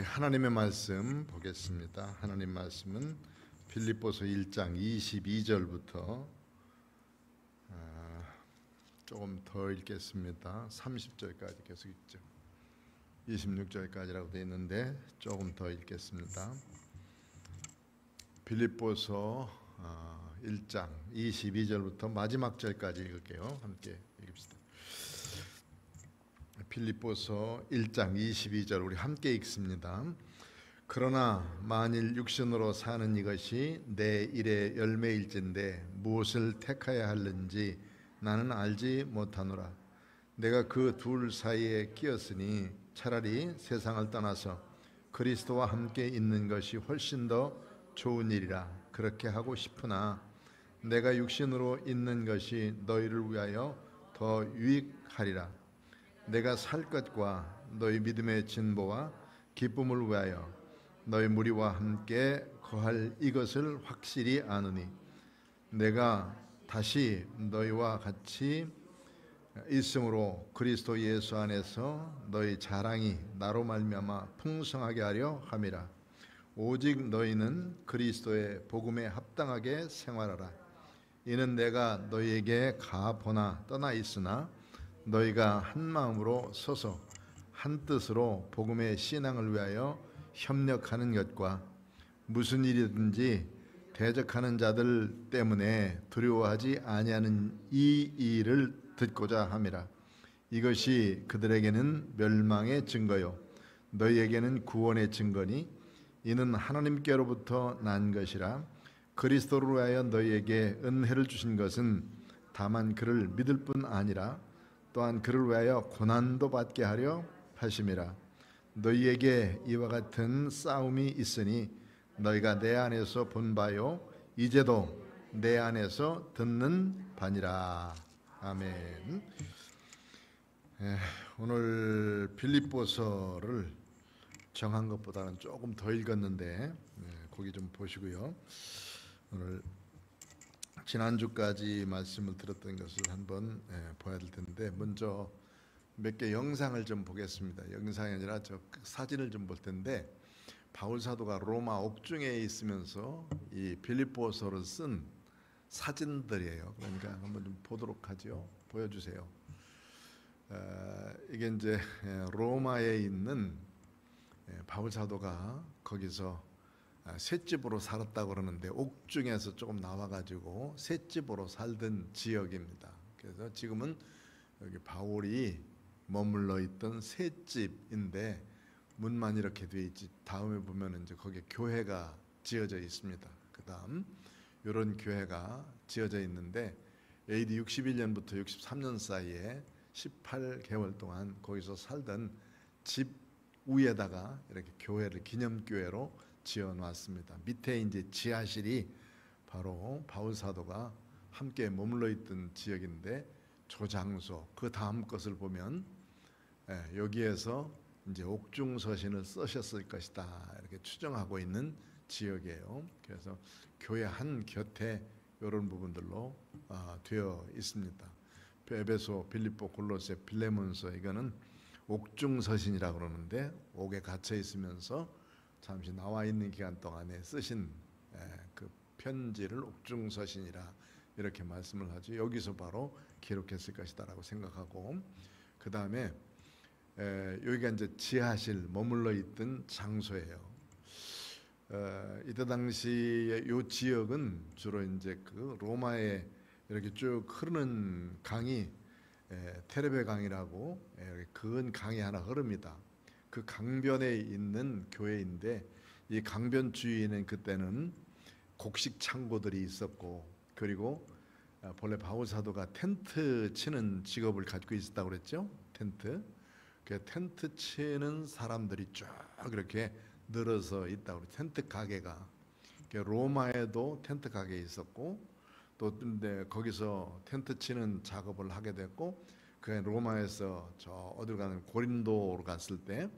우리 하나님의 말씀 보겠습니다. 하나님 말씀은 빌립보서 1장 22절부터 조금 더 읽겠습니다. 30절까지 계속 읽죠. 26절까지라고 되어 있는데 조금 더 읽겠습니다. 빌립보서 1장 22절부터 마지막 절까지 읽을게요. 함께 읽읍시다. 빌립보서 1장 22절 우리 함께 읽습니다. 그러나 만일 육신으로 사는 이것이 내 일의 열매일진데 무엇을 택하여 할는지 나는 알지 못하노라. 내가 그 둘 사이에 끼었으니 차라리 세상을 떠나서 그리스도와 함께 있는 것이 훨씬 더 좋은 일이라 그렇게 하고 싶으나 내가 육신으로 있는 것이 너희를 위하여 더 유익하리라. 내가 살 것과 너희 믿음의 진보와 기쁨을 위하여 너희 무리와 함께 거할 이것을 확실히 아노니 내가 다시 너희와 같이 있으므로 그리스도 예수 안에서 너희 자랑이 나로 말미암아 풍성하게 하려 함이라. 오직 너희는 그리스도의 복음에 합당하게 생활하라. 이는 내가 너희에게 가보나 떠나 있으나 너희가 한 마음으로 서서 한 뜻으로 복음의 신앙을 위하여 협력하는 것과 무슨 일이든지 대적하는 자들 때문에 두려워하지 아니하는 이 일을 듣고자 함이라. 이것이 그들에게는 멸망의 증거요 너희에게는 구원의 증거니 이는 하나님께로부터 난 것이라. 그리스도를 위하여 너희에게 은혜를 주신 것은 다만 그를 믿을 뿐 아니라 또한 그를 위하여 고난도 받게 하려 하심이라. 너희에게 이와 같은 싸움이 있으니 너희가 내 안에서 본 바요 이제도 내 안에서 듣는 바니라. 아멘. 오늘 빌립보서를 정한 것보다는 조금 더 읽었는데 거기 좀 보시고요. 오늘 지난주까지 말씀을 들었던 것을 한번 봐야 될 텐데 먼저 몇 개 영상을 좀 보겠습니다. 영상이 아니라 저 사진을 좀 볼 텐데 바울 사도가 로마 옥중에 있으면서 이 빌립보서를 쓴 사진들이에요. 그러니까 한번 좀 보도록 하죠. 보여주세요. 이게 이제 로마에 있는 바울 사도가 거기서 셋집으로 살았다고 그러는데 옥중에서 조금 나와가지고 셋집으로 살던 지역입니다. 그래서 지금은 여기 바울이 머물러 있던 셋집인데 문만 이렇게 돼 있지 다음에 보면 이제 거기에 교회가 지어져 있습니다. 그다음 이런 교회가 지어져 있는데 AD 61년부터 63년 사이에 18개월 동안 거기서 살던 집 위에다가 이렇게 교회를 기념교회로 지어놨습니다. 밑에 이제 지하실이 바로 바울 사도가 함께 머물러 있던 지역인데 조장소 그 다음 것을 보면 여기에서 이제 옥중 서신을 쓰셨을 것이다 이렇게 추정하고 있는 지역이에요. 그래서 교회 한 곁에 이런 부분들로 되어 있습니다. 에베소, 빌립보, 골로새, 빌레몬서 이거는 옥중 서신이라고 그러는데 옥에 갇혀 있으면서 잠시 나와 있는 기간 동안에 쓰신 그 편지를 옥중서신이라 이렇게 말씀을 하죠. 여기서 바로 기록했을 것이다라고 생각하고 그 다음에 여기가 이제 지하실 머물러 있던 장소예요. 이때 당시에 이 지역은 주로 이제 그 로마에 이렇게 쭉 흐르는 강이 테레베 강이라고 큰 강이 하나 흐릅니다. 그 강변에 있는 교회인데 이 강변 주위에는 그때는 곡식 창고들이 있었고 그리고 본래 바울 사도가 텐트 치는 직업을 가지고 있었다고 그랬죠. 텐트. 그 텐트 치는 사람들이 쭉 이렇게 늘어서 있다고. 텐트 가게가 로마에도 텐트 가게 있었고 또 근데 거기서 텐트 치는 작업을 하게 됐고 그 로마에서 저 어디로 가는 고린도로 갔을 때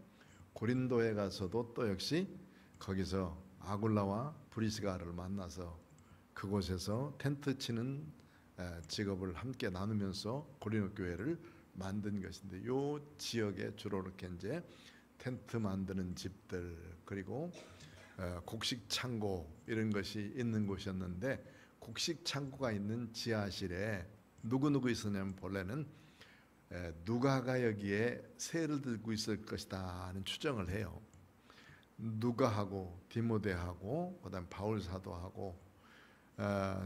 고린도에 가서도 또 역시 거기서 아굴라와 브리스가를 만나서 그곳에서 텐트 치는 직업을 함께 나누면서 고린도 교회를 만든 것인데 이 지역에 주로 이렇게 이제 텐트 만드는 집들, 그리고 곡식 창고 이런 것이 있는 곳이었는데, 곡식 창고가 있는 지하실에 누구 있었냐면 본래는 누가가 여기에 세를 들고 있을 것이다 하는 추정을 해요. 누가하고 디모데하고 그다음 바울 사도하고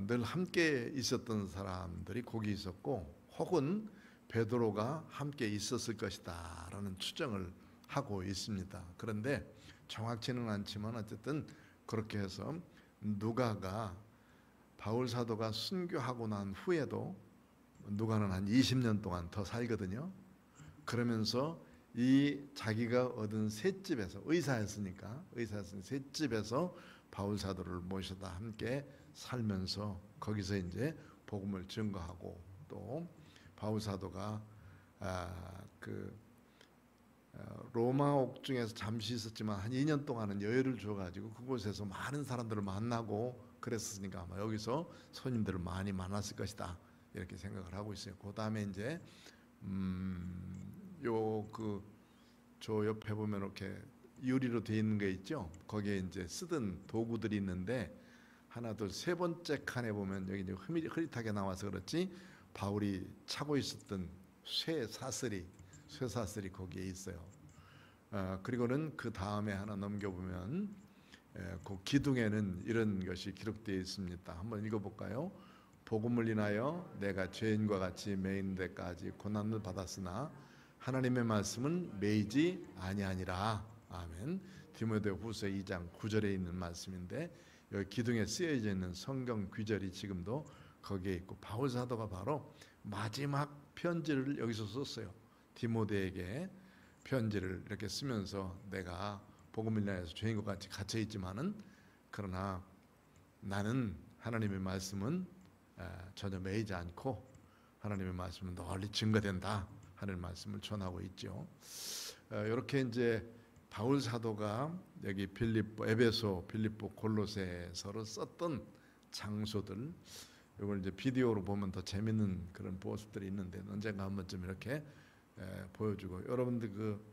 늘 함께 있었던 사람들이 거기 있었고, 혹은 베드로가 함께 있었을 것이다라는 추정을 하고 있습니다. 그런데 정확치는 않지만 어쨌든 그렇게 해서 누가가 바울 사도가 순교하고 난 후에도, 누가는 한 20년 동안 더 살거든요. 그러면서 이 자기가 얻은 셋집에서, 의사였으니까 셋집에서 바울 사도를 모셔다 함께 살면서 거기서 이제 복음을 증거하고, 또 바울 사도가 로마 옥중에서 잠시 있었지만 한 2년 동안은 여유를 줘가지고 그곳에서 많은 사람들을 만나고 그랬으니까 아마 여기서 손님들을 많이 만났을 것이다 이렇게 생각을 하고 있어요. 그 다음에 이제 저 옆에 보면 이렇게 유리로 되어 있는 게 있죠. 거기에 이제 쓰던 도구들이 있는데, 하나 둘 세 번째 칸에 보면 여기 이제 흐릿하게 나와서 그렇지 바울이 차고 있었던 쇠사슬이 거기에 있어요. 그리고는 그 다음에 하나 넘겨보면 그 기둥에는 이런 것이 기록되어 있습니다. 한번 읽어볼까요? 복음을 인하여 내가 죄인과 같이 매이는 데까지 고난을 받았으나 하나님의 말씀은 매이지 아니하니라. 아멘. 디모데후서 2장 9절에 있는 말씀인데, 여기 기둥에 쓰여져 있는 성경 구절이 지금도 거기에 있고, 바울 사도가 바로 마지막 편지를 여기서 썼어요. 디모데에게 편지를 이렇게 쓰면서, 내가 복음을 인하여서 죄인과 같이 갇혀 있지만은 그러나 나는 하나님의 말씀은 전혀 매이지 않고 하나님의 말씀은 널리 증거된다 하는 말씀을 전하고 있죠. 이렇게 이제 바울 사도가 여기 에베소, 빌립보, 골로새서를 썼던 장소들, 이걸 이제 비디오로 보면 더 재밌는 그런 모습들이 있는데, 언젠가 한 번쯤 이렇게 보여주고, 여러분들 그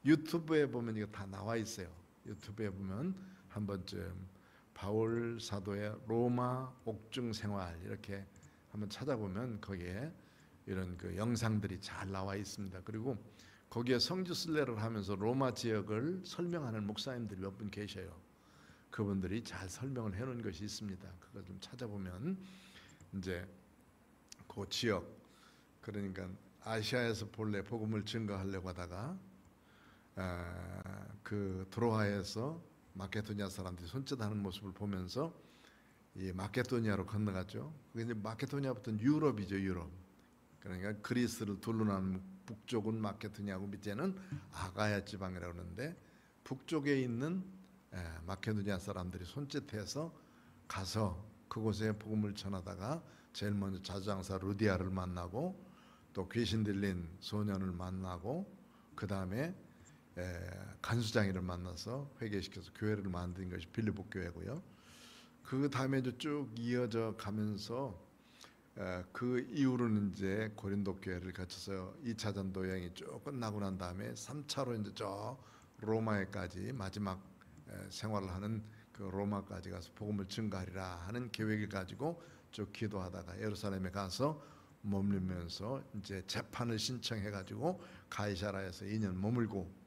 유튜브에 보면 이거 다 나와 있어요. 유튜브에 보면 한 번쯤 바울 사도의 로마 옥중 생활 이렇게 한번 찾아보면 거기에 이런 그 영상들이 잘 나와 있습니다. 그리고 거기에 성지 순례를 하면서 로마 지역을 설명하는 목사님들이 몇 분 계셔요. 그분들이 잘 설명을 해놓은 것이 있습니다. 그걸 좀 찾아보면 이제 그 지역, 그러니까 아시아에서 본래 복음을 증거하려고 하다가 그 드로아에서 마케도니아 사람들이 손짓하는 모습을 보면서 이 마케도니아로 건너갔죠. 근데 마케도니아부터는 유럽이죠, 유럽. 그러니까 그리스를 둘러난 북쪽은 마케도니아고 밑에는 아가야 지방이라고 하는데, 북쪽에 있는 마케도니아 사람들이 손짓해서 가서 그곳에 복음을 전하다가 제일 먼저 자주장사 루디아를 만나고, 또 귀신 들린 소년을 만나고, 그 다음에 간수장이를 만나서 회개시켜서 교회를 만든 것이 빌립보 교회고요. 그 다음에 쭉 이어져 가면서 그 이후로는 이제 고린도 교회를 거쳐서 2차 전도 여행이 쭉 끝나고 난 다음에 3차로 이제 저 로마에까지 마지막 생활을 하는 그 로마까지 가서 복음을 증거하리라 하는 계획을 가지고 쭉 기도하다가 예루살렘에 가서 머물면서 이제 재판을 신청해 가지고 가이사라에서 2년 머물고,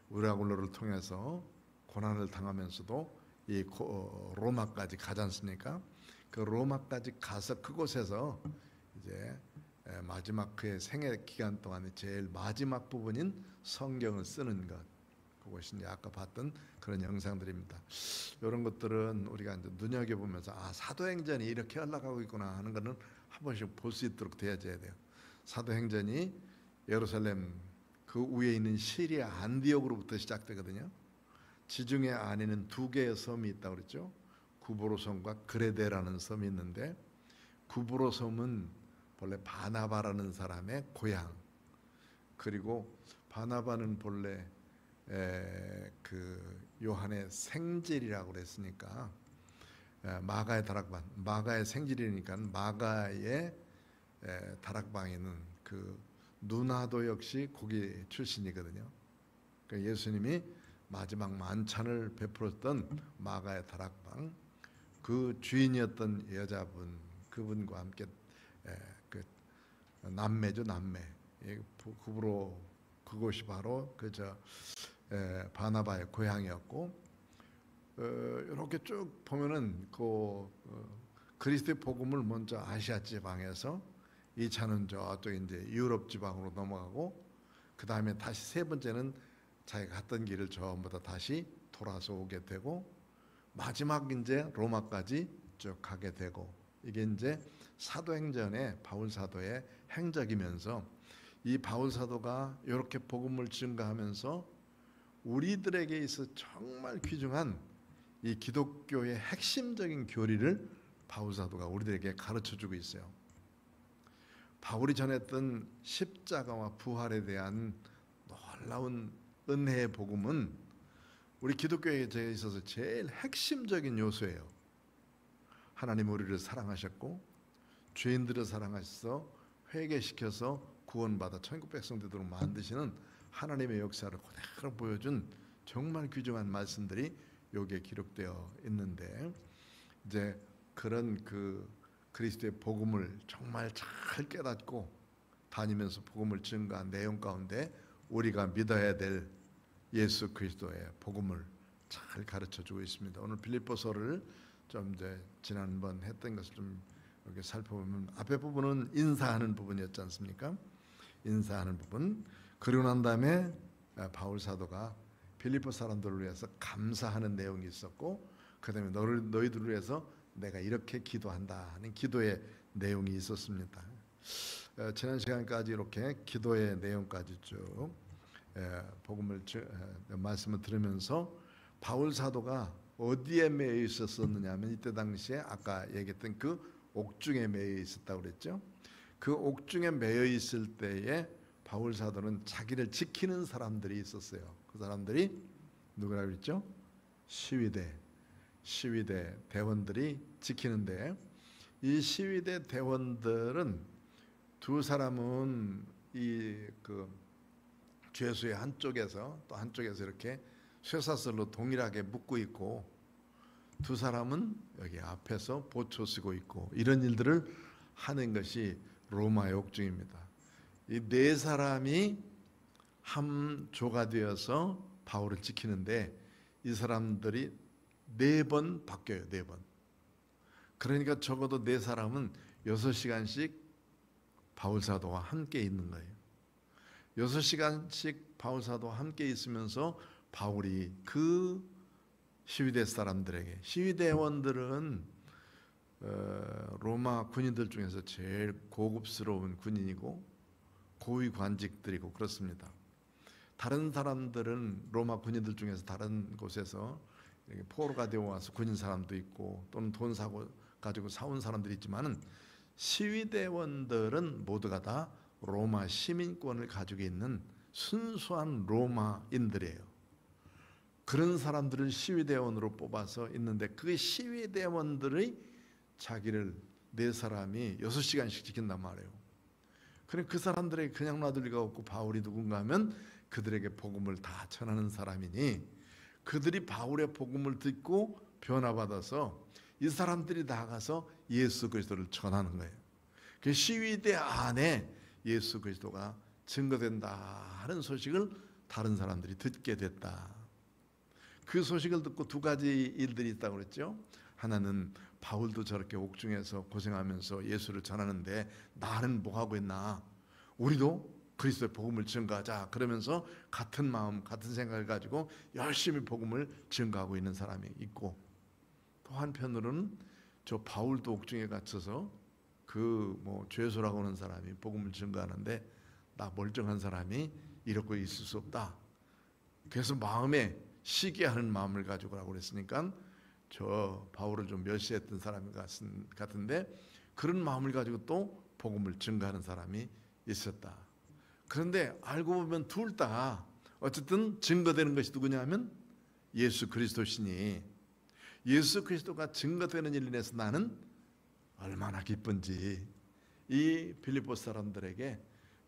우라굴로를 통해서 고난을 당하면서도 이 로마까지 가지 않습니까? 그 로마까지 가서 그곳에서 이제 마지막 그의 생애 기간 동안에 제일 마지막 부분인 성경을 쓰는 것, 그것이 이제 아까 봤던 그런 영상들입니다. 이런 것들은 우리가 이제 눈여겨보면서 사도행전이 이렇게 흘러가고 있구나 하는 것은 한 번씩 볼 수 있도록 되어져야 돼요. 사도행전이 예루살렘 그 위에 있는 시리아 안디옥으로부터 시작되거든요. 지중해 안에는 두 개의 섬이 있다고 그랬죠. 구브로섬과 그레데라는 섬이 있는데, 구브로섬은 본래 바나바라는 사람의 고향, 그리고 바나바는 본래 그 요한의 생질이라고 그랬으니까 마가의 다락방, 마가의 생질이니까 마가의 다락방에는 그 누나도 역시 거기 출신이거든요. 예수님이 마지막 만찬을 베풀었던 마가의 다락방, 그 주인이었던 여자분, 그분과 함께 그 남매죠, 남매. 그부로 그곳이 바로 바나바의 고향이었고, 이렇게 쭉 보면은 그리스도의 복음을 먼저 아시아 지방에서 2차는 저쪽 이제 유럽 지방으로 넘어가고, 그 다음에 다시 세 번째는 자기가 갔던 길을 전부 다 다시 돌아서 오게 되고, 마지막 이제 로마까지 쭉 가게 되고, 이게 이제 사도행전의 바울 사도의 행적이면서, 이 바울 사도가 이렇게 복음을 증거하면서 우리들에게 있어 정말 귀중한 이 기독교의 핵심적인 교리를 바울 사도가 우리들에게 가르쳐주고 있어요. 바울이 전했던 십자가와 부활에 대한 놀라운 은혜의 복음은 우리 기독교에 있어서 제일 핵심적인 요소예요. 하나님 우리를 사랑하셨고 죄인들을 사랑하셔서 회개시켜서 구원받아 천국 백성 되도록 만드시는 하나님의 역사를 그대로 보여준 정말 귀중한 말씀들이 여기에 기록되어 있는데, 이제 그런 그리스도의 복음을 정말 잘 깨닫고 다니면서 복음을 증거한 내용 가운데 우리가 믿어야 될 예수 그리스도의 복음을 잘 가르쳐주고 있습니다. 오늘 빌립보서를 좀 이제 지난번 했던 것을 좀 이렇게 살펴보면, 앞에 부분은 인사하는 부분이었지 않습니까? 인사하는 부분. 그리고 난 다음에 바울 사도가 빌립보 사람들을 위해서 감사하는 내용이 있었고, 그 다음에 너희들을 위해서 내가 이렇게 기도한다 하는 기도의 내용이 있었습니다. 지난 시간까지 이렇게 기도의 내용까지 쭉 복음을 말씀을 들으면서 바울 사도가 어디에 매여 있었느냐 하면, 이때 당시에 아까 얘기했던 그 옥중에 매여 있었다고 그랬죠. 그 옥중에 매여 있을 때에 바울 사도는 자기를 지키는 사람들이 있었어요. 그 사람들이 누구라고 그랬죠? 시위대 대원들이 지키는데, 이 시위대 대원들은 두 사람은 죄수의 한쪽에서 또 한쪽에서 이렇게 쇠사슬로 동일하게 묶고 있고, 두 사람은 여기 앞에서 보초 쓰고 있고, 이런 일들을 하는 것이 로마의 옥중입니다. 이 네 사람이 한 조가 되어서 바울을 지키는데, 이 사람들이 4번 바뀌어요. 4번. 그러니까 적어도 4사람은 6시간씩 바울 사도와 함께 있는 거예요. 6시간씩 바울 사도와 함께 있으면서 바울이 그 시위대 사람들에게, 시위대원들은 로마 군인들 중에서 제일 고급스러운 군인이고 고위 관직들이고 그렇습니다. 다른 사람들은 로마 군인들 중에서 다른 곳에서 포로가 되어 와서 군인 사람도 있고, 또는 돈 가지고 사온 사람들이 있지만은, 시위대원들은 모두가 다 로마 시민권을 가지고 있는 순수한 로마인들이에요. 그런 사람들을 시위대원으로 뽑아서 있는데, 그 시위대원들의 자기를 4사람이 6시간씩 지킨단 말이에요. 그러니까 그 사람들에게 그냥 놔둘 리가 없고, 바울이 누군가 하면 그들에게 복음을 다 전하는 사람이니, 그들이 바울의 복음을 듣고 변화받아서 이 사람들이 나가서 예수 그리스도를 전하는 거예요. 그 시위대 안에 예수 그리스도가 증거된다 하는 소식을 다른 사람들이 듣게 됐다. 그 소식을 듣고 2가지 일들이 있다고 그랬죠. 하나는 바울도 저렇게 옥중에서 고생하면서 예수를 전하는데 나는 뭐 하고 있나, 우리도 그리스도의 복음을 증거하자, 그러면서 같은 마음 같은 생각을 가지고 열심히 복음을 증거하고 있는 사람이 있고, 또 한편으로는 저 바울도 옥중에 갇혀서 죄수라고 하는 사람이 복음을 증거하는데, 나 멀쩡한 사람이 이러고 있을 수 없다. 그래서 마음에 시기에 하는 마음을 가지고 라고 그랬으니까 저 바울을 좀 멸시했던 사람 같은데, 그런 마음을 가지고 또 복음을 증거하는 사람이 있었다. 그런데 알고 보면 둘 다 어쨌든 증거되는 것이 누구냐 하면 예수 그리스도시니, 예수 그리스도가 증거되는 일로 인해서 나는 얼마나 기쁜지, 이 빌립보 사람들에게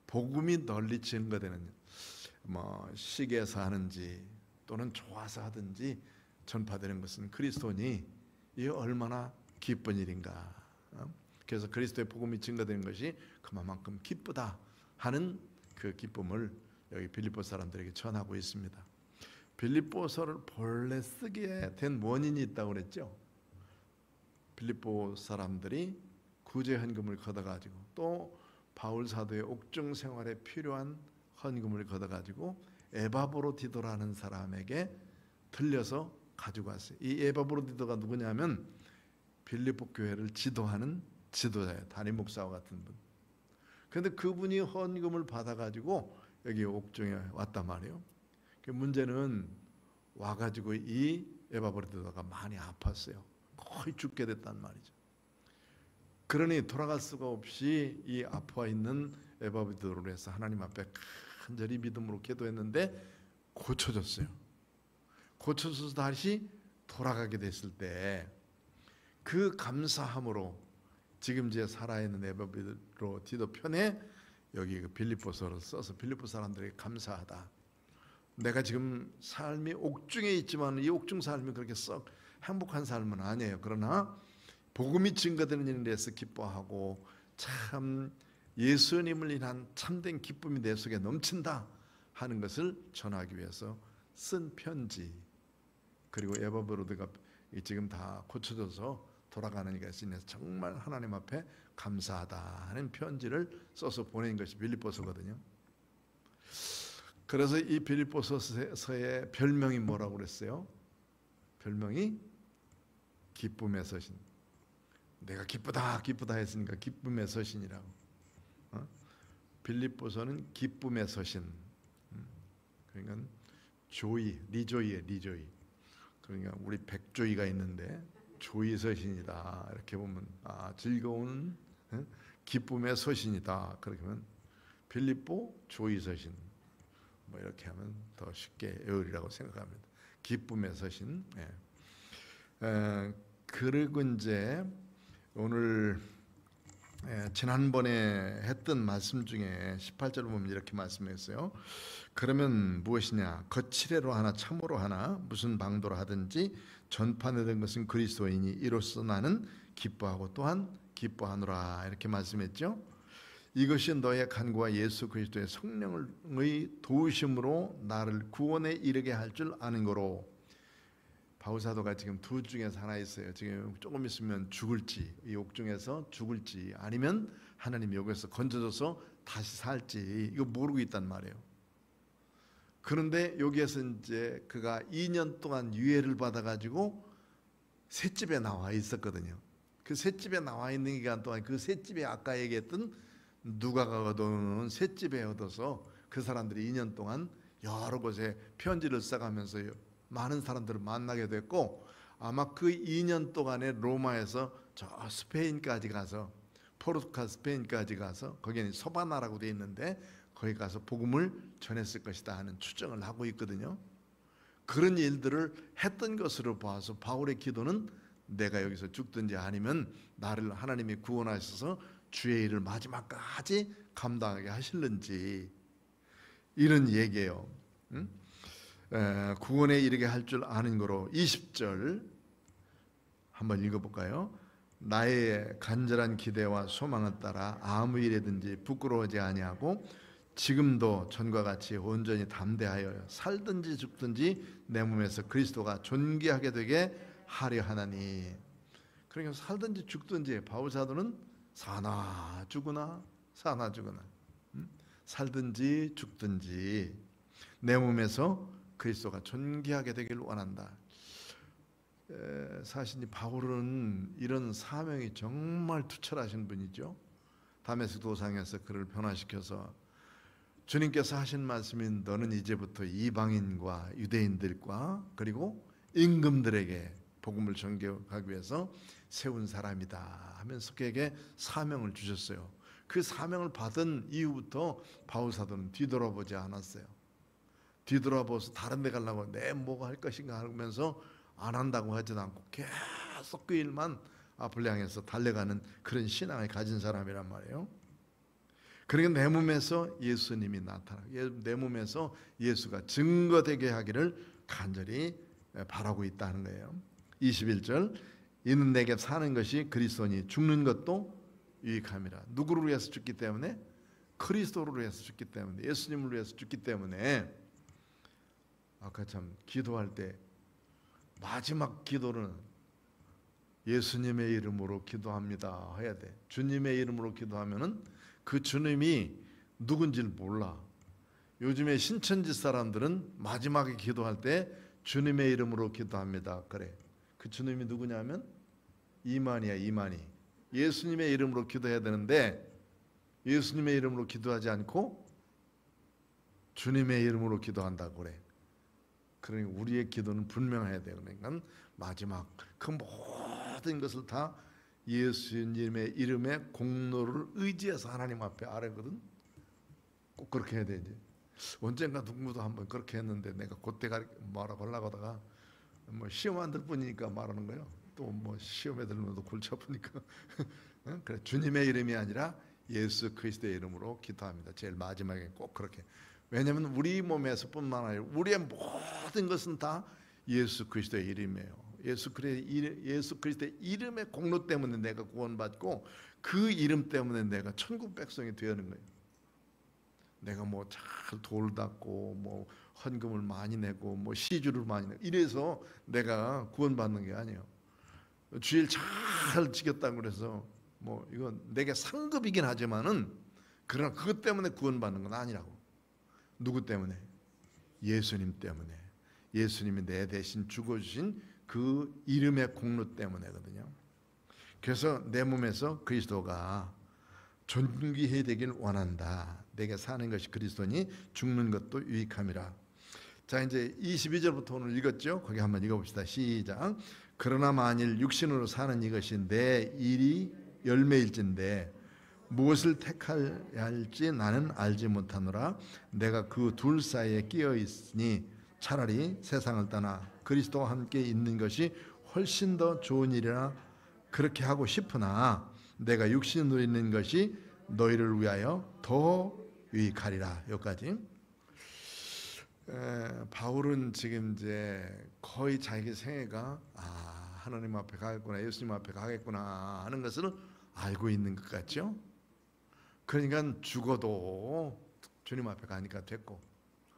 복음이 널리 증거되는, 뭐 시기해서 하는지 또는 좋아서 하든지 전파되는 것은 그리스도니 이 얼마나 기쁜 일인가. 그래서 그리스도의 복음이 증거되는 것이 그만큼 기쁘다 하는 그 기쁨을 여기 빌립보 사람들에게 전하고 있습니다. 빌립보서를 본래 쓰게 된 원인이 있다고 그랬죠. 빌립보 사람들이 구제 헌금을 걷어가지고 또 바울 사도의 옥중 생활에 필요한 헌금을 걷어가지고 에바브로디도라는 사람에게 들려서 가지고 왔어요. 이 에바브로디도가 누구냐면 빌립보 교회를 지도하는 지도자예요. 담임 목사와 같은 분. 그런데 그분이 헌금을 받아가지고 여기 옥중에 왔단 말이에요. 그 문제는 와가지고 이 에바브로디도가 많이 아팠어요. 거의 죽게 됐단 말이죠. 그러니 돌아갈 수가 없이 이 아파 있는 에바브로디도로 해서 하나님 앞에 간절히 믿음으로 기도했는데 고쳐졌어요. 고쳐져서 다시 돌아가게 됐을 때 그 감사함으로 지금 이제 살아있는 에바브로디도 편에 여기 그 빌립보서를 써서 빌립보 사람들에게 감사하다. 내가 지금 삶이 옥중에 있지만 이 옥중 삶이 그렇게 썩 행복한 삶은 아니에요. 그러나 복음이 증거되는 일에 대해서 기뻐하고 참 예수님을 인한 참된 기쁨이 내 속에 넘친다 하는 것을 전하기 위해서 쓴 편지. 그리고 에바브로드가 지금 다 고쳐져서 돌아가는 것에 인해서 정말 하나님 앞에 감사하다 하는 편지를 써서 보낸 것이 빌립보서거든요. 그래서 이 빌립보서의 별명이 뭐라고 그랬어요? 별명이 기쁨의 서신. 내가 기쁘다 기쁘다 했으니까 기쁨의 서신이라고. 빌립보서는 기쁨의 서신. 그러니까 조이, 리조이에 리조이. 그러니까 우리 백조이가 있는데 조이 서신이다. 이렇게 보면 즐거운 기쁨의 서신이다. 그렇게 하면 빌립보 조이 서신. 뭐 이렇게 하면 더 쉽게 외우리라고 생각합니다. 기쁨의 서신. 그리고 이제 오늘 지난번에 했던 말씀 중에 18절 보면 이렇게 말씀했어요. 그러면 무엇이냐? 거칠애로 하나 참으로 하나 무슨 방도로 하든지 전파되는 것은 그리스도이니 이로써 나는 기뻐하고 또한 기뻐하노라. 이렇게 말씀했죠. 이것이 너의 간구와 예수 그리스도의 성령의 도우심으로 나를 구원에 이르게 할 줄 아는 거로. 바울 사도가 지금 둘 중에서 하나 있어요. 지금 조금 있으면 죽을지, 이 옥중에서 죽을지, 아니면 하나님이 여기서 건져져서 다시 살지, 이거 모르고 있단 말이에요. 그런데 여기에서 이제 그가 2년 동안 유예를 받아가지고 셋집에 나와 있었거든요. 그 셋집에 나와 있는 기간 동안 그 셋집에 아까 얘기했던 누가가 얻어오는 셋집에 얻어서 그 사람들이 2년 동안 여러 곳에 편지를 써가면서 많은 사람들을 만나게 됐고, 아마 그 2년 동안에 로마에서 저 스페인까지 가서, 포르투갈 스페인까지 가서, 거기는 소바나라고 되어 있는데 거기 가서 복음을 전했을 것이다 하는 추정을 하고 있거든요. 그런 일들을 했던 것으로 봐서 바울의 기도는 내가 여기서 죽든지 아니면 나를 하나님이 구원하셔서 주의 일을 마지막까지 감당하게 하실는지, 이런 얘기예요. 구원에 이르게 할 줄 아는 거로. 20절 한번 읽어볼까요? 나의 간절한 기대와 소망을 따라 아무 일에든지 부끄러워하지 아니하고 지금도 전과 같이 온전히 담대하여 살든지 죽든지 내 몸에서 그리스도가 존귀하게 되게 하려 하나니. 그러니까 살든지 죽든지 바울 사도는 사나 죽으나 사나 죽으나 살든지 죽든지 내 몸에서 그리스도가 존귀하게 되기를 원한다. 사실 바울은 이런 사명이 정말 투철하신 분이죠. 다메섹 도상에서 그를 변화시켜서 주님께서 하신 말씀이 너는 이제부터 이방인과 유대인들과 그리고 임금들에게 복음을 전개하기 위해서 세운 사람이다 하면서 그에게 사명을 주셨어요. 그 사명을 받은 이후부터 바울 사도는 뒤돌아보지 않았어요. 뒤돌아보서 다른 데 가려고 내 뭐가 할 것인가 하면서 안 한다고 하지도 않고 계속 그 일만 앞을 향해서 달려가는 그런 신앙을 가진 사람이란 말이에요. 그러니까 내 몸에서 예수님이 나타나고 내 몸에서 예수가 증거되게 하기를 간절히 바라고 있다는 거예요. 21절 이는 내게 사는 것이 그리스도니 죽는 것도 유익함이라. 누구를 위해서 죽기 때문에? 그리스도를 위해서 죽기 때문에, 예수님을 위해서 죽기 때문에. 아까 참 기도할 때 마지막 기도는 예수님의 이름으로 기도합니다 해야 돼. 주님의 이름으로 기도하면은 그 주님이 누군지를 몰라. 요즘에 신천지 사람들은 마지막에 기도할 때 주님의 이름으로 기도합니다 그래. 그 주님이 누구냐면 이만희야. 이만희. 예수님의 이름으로 기도해야 되는데 예수님의 이름으로 기도하지 않고 주님의 이름으로 기도한다고 그래. 그러니까 우리의 기도는 분명해야 돼요. 그러니까 마지막 그 모든 것을 다 예수님의 이름의 공로를 의지해서 하나님 앞에 아뢰거든. 꼭 그렇게 해야 되지. 언젠가 누구도 한번 그렇게 했는데 내가 그때가 뭐라고 하려고 하다가 뭐 시험 안 들 뿐이니까 말하는 거예요. 또 뭐 시험에 들면도 골치 아프니까. 그래, 주님의 이름이 아니라 예수 그리스도의 이름으로 기도합니다. 제일 마지막에 꼭 그렇게. 왜냐하면 우리 몸에서뿐만 아니라 우리의 모든 것은 다 예수 그리스도의 이름이에요. 예수 그리스도의 이름의 공로 때문에 내가 구원받고 그 이름 때문에 내가 천국 백성이 되는 거예요. 내가 뭐 잘 돌 닦고 뭐 헌금을 많이 내고 뭐 시주를 많이 내고 이래서 내가 구원받는 게 아니에요. 주일 잘 지켰다고 그래서 뭐 이건 내게 상급이긴 하지만은 그러나 그것 때문에 구원받는 건 아니라고. 누구 때문에? 예수님 때문에. 예수님이 내 대신 죽어주신 그 이름의 공로 때문에거든요. 그래서 내 몸에서 그리스도가 존귀해야 되길 원한다. 내게 사는 것이 그리스도니 죽는 것도 유익함이라. 자, 이제 22절부터 오늘 읽었죠? 거기 한번 읽어봅시다. 시작. 그러나 만일 육신으로 사는 이것이 내 일이 열매일진데 무엇을 택해야 할지 나는 알지 못하노라. 내가 그 둘 사이에 끼어 있으니 차라리 세상을 떠나 그리스도와 함께 있는 것이 훨씬 더 좋은 일이라 그렇게 하고 싶으나 내가 육신으로 있는 것이 너희를 위하여 더 유익하리라. 여기까지. 바울은 지금 이제 거의 자기 생애가 하나님 앞에 가겠구나, 예수님 앞에 가겠구나 하는 것을 알고 있는 것 같죠. 그러니까 죽어도 주님 앞에 가니까 됐고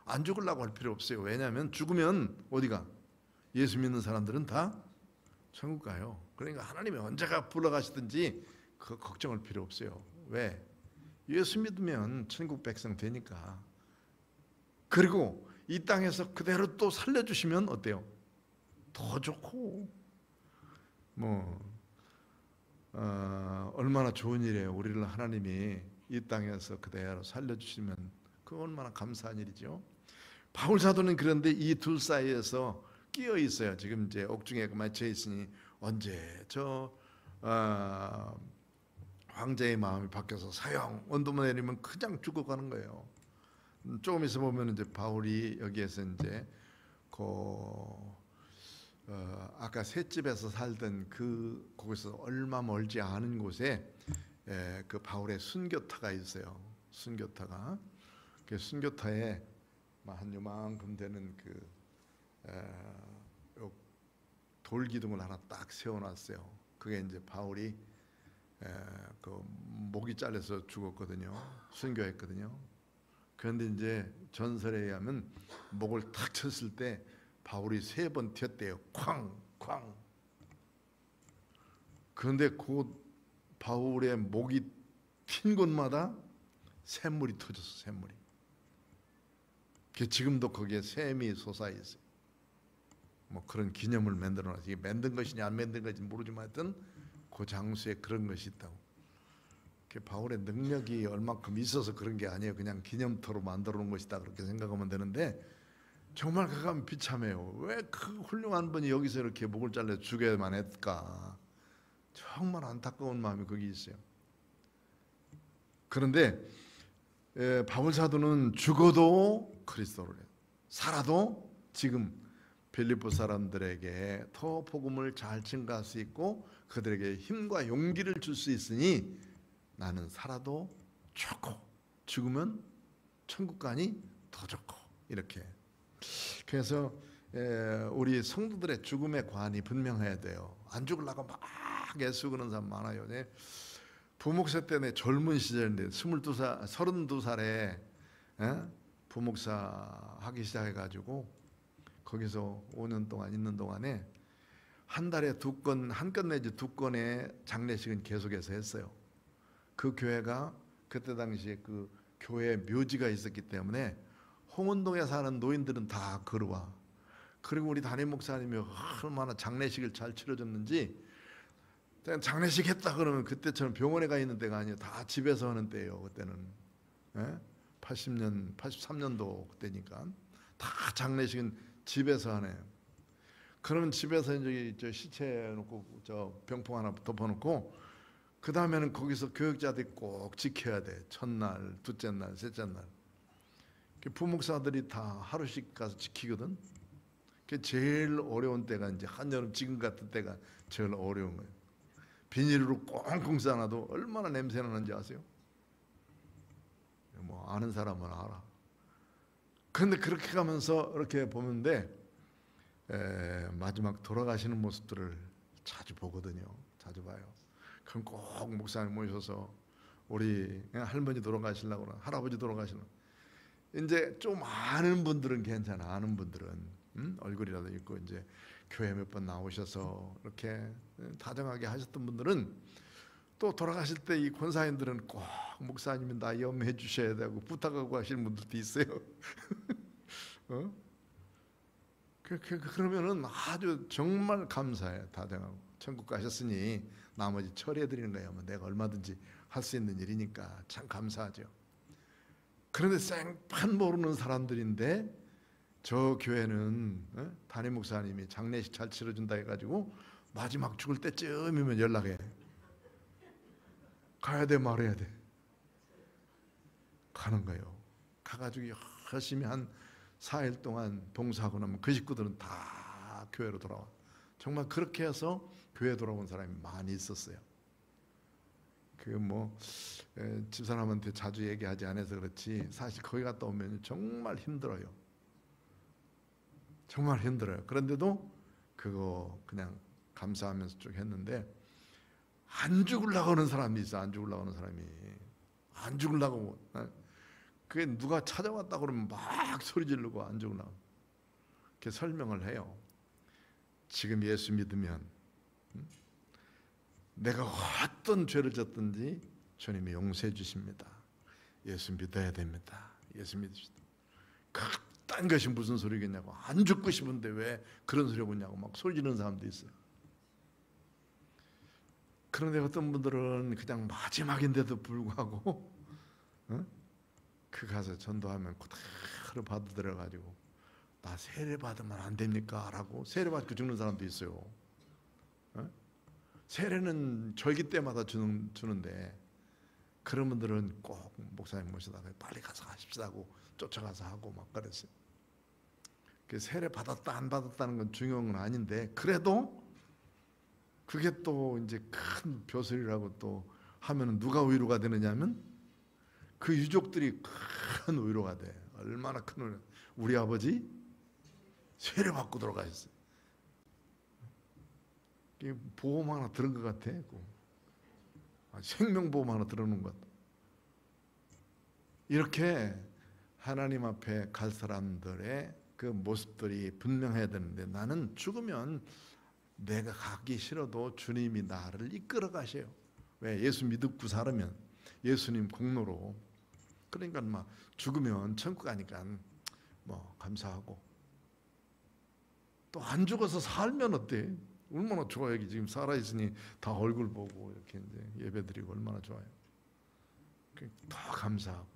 안 죽으려고 할 필요 없어요. 왜냐하면 죽으면 어디가? 예수 믿는 사람들은 다 천국 가요. 그러니까 하나님이 언제가 불러가시든지 그 걱정할 필요 없어요. 왜? 예수 믿으면 천국 백성 되니까. 그리고 이 땅에서 그대로 또 살려주시면 어때요? 더 좋고 얼마나 좋은 일이에요. 우리를 하나님이 이 땅에서 그대로 살려주시면 그 얼마나 감사한 일이죠. 바울 사도는 그런데 이 둘 사이에서 끼어 있어요. 지금 이제 옥중에 맺혀 있으니 언제 황제의 마음이 바뀌어서 사형 원도만 내리면 그냥 죽어가는 거예요. 조금 있어 보면 이제 바울이 여기에서 이제 아까 셋집에서 살던 거기서 얼마 멀지 않은 곳에 그 바울의 순교타가 있어요. 순교타가 그 순교타에 한 요만큼 되는 돌기둥을 하나 딱 세워놨어요. 그게 이제 바울이 그 목이 잘려서 죽었거든요. 순교했거든요. 그런데 이제 전설에 의하면 목을 탁 쳤을 때 바울이 3번 튀었대요. 쾅쾅. 그런데 그 바울의 목이 튄 곳마다 샘물이 터졌어. 샘물이. 지금도 거기에 샘이 솟아 있어요. 뭐 그런 기념을 만들어놨어요. 이게 만든 것이냐 안 만든 것인지 모르지만 하여튼 그 장소에 그런 것이 있다고. 바울의 능력이 얼만큼 있어서 그런 게 아니에요. 그냥 기념토로 만들어 놓은 것이다 그렇게 생각하면 되는데 정말 그건 비참해요. 왜 그 훌륭한 분이 여기서 이렇게 목을 잘라 죽여야만 했을까. 정말 안타까운 마음이 거기 있어요. 그런데 바울 사도는 죽어도 그리스도를 해요. 살아도 지금 빌립보 사람들에게 더 복음을 잘 증가할 수 있고 그들에게 힘과 용기를 줄 수 있으니 나는 살아도 좋고 죽으면 천국간이 더 좋고 이렇게. 그래서 우리 성도들의 죽음의 관이 분명해야 돼요. 안 죽으려고 막 애쓰는 사람 많아요. 부목사 때 내 젊은 시절인데 22살, 32살에 부목사 하기 시작해가지고 거기서 5년 동안 있는 동안에 한 달에 2건, 한 건 내지 2건의 장례식은 계속해서 했어요. 그 교회가 그때 당시에 그 교회 묘지가 있었기 때문에 홍은동에 사는 노인들은 다 걸어와. 그리고 우리 담임 목사님이 얼마나 장례식을 잘 치러줬는지, 장례식 했다 그러면 그때처럼 병원에 가 있는 때가 아니에요. 다 집에서 하는 때예요. 그때는 80년, 83년도 그때니까 다 장례식은 집에서 하네. 그러면 집에서 이제 저 시체 놓고 저 병풍 하나 덮어놓고 그 다음에는 거기서 교육자들이 꼭 지켜야 돼. 첫날, 둘째 날, 셋째 날. 부목사들이 다 하루씩 가서 지키거든. 그 제일 어려운 때가 이제 한여름 지금 같은 때가 제일 어려운 거예요. 비닐로 꽁꽁 싸놔도 얼마나 냄새 나는지 아세요? 뭐 아는 사람은 알아. 그런데 그렇게 가면서 이렇게 보는데 마지막 돌아가시는 모습들을 자주 보거든요. 자주 봐요. 그럼 꼭 목사님 모셔서 우리 할머니 돌아가시려고 그러나 할아버지 돌아가시는, 이제 좀 아는 분들은 괜찮아. 아는 분들은 얼굴이라도 있고 이제 교회 몇 번 나오셔서 이렇게 다정하게 하셨던 분들은 또 돌아가실 때 이 권사님들은 꼭 목사님이 나 염해 주셔야 되고 부탁하고 하시는 분들도 있어요. 그러면은 아주 정말 감사해요. 다정하고 천국 가셨으니 나머지 처리해 드리는 거예요. 뭐 내가 얼마든지 할 수 있는 일이니까 참 감사하죠. 그런데 생판 모르는 사람들인데 저 교회는 담임 목사님이 장례식 잘 치러준다 해가지고 마지막 죽을 때쯤이면 연락해. 가야 돼 말해야 돼. 가는 거예요. 가가지고 열심히 한 4일 동안 봉사하고 나면 그 식구들은 다 교회로 돌아와. 정말 그렇게 해서 교회 돌아온 사람이 많이 있었어요. 그 뭐 집사람한테 자주 얘기하지 않아서 그렇지 사실 거기 갔다 오면 정말 힘들어요. 정말 힘들어요. 그런데도 그거 그냥 감사하면서 쭉 했는데 안 죽으려고 하는 사람이 있어. 안 죽으려고 하는 사람이 안 죽으려고. 그게 누가 찾아왔다 그러면 막 소리 지르고 안 죽으려고. 이렇게 설명을 해요. 지금 예수 믿으면 내가 어떤 죄를 졌든지 주님이 용서해 주십니다. 예수 믿어야 됩니다. 예수 믿으시다. 그딴 것이 무슨 소리겠냐고. 안 죽고 싶은데 왜 그런 소리 하고 있냐고 막 소리 지르는 사람도 있어요. 그런데 어떤 분들은 그냥 마지막인데도 불구하고 그 가서 전도하면 그대로 받아들여가지고 나 세례 받으면 안 됩니까? 라고 세례 받고 죽는 사람도 있어요. 세례는 절기 때마다 주는데 그런 분들은 꼭 목사님 모시다가 빨리 가서 하십시다고 쫓아가서 하고 막 그랬어요. 세례 받았다 안 받았다는 건 중요한 건 아닌데 그래도 그게 또 이제 큰 벼슬이라고 또 하면은 누가 위로가 되느냐면 그 유족들이 큰 위로가 돼. 얼마나 큰 위로. 우리 아버지 세례 받고 돌아가셨어요. 보험 하나 들은 것 같아. 생명보험 하나 들어놓은 것 같아. 이렇게 하나님 앞에 갈 사람들의 그 모습들이 분명해야 되는데 나는 죽으면 내가 가기 싫어도 주님이 나를 이끌어 가셔요. 왜? 예수 믿고 살으면 예수님 공로로. 그러니까 막 죽으면 천국 가니까 뭐 감사하고 또 안 죽어서 살면 어때? 얼마나 좋아요. 지금 살아있으니 다 얼굴 보고 이렇게 이제 예배드리고 얼마나 좋아요. 더 감사하고.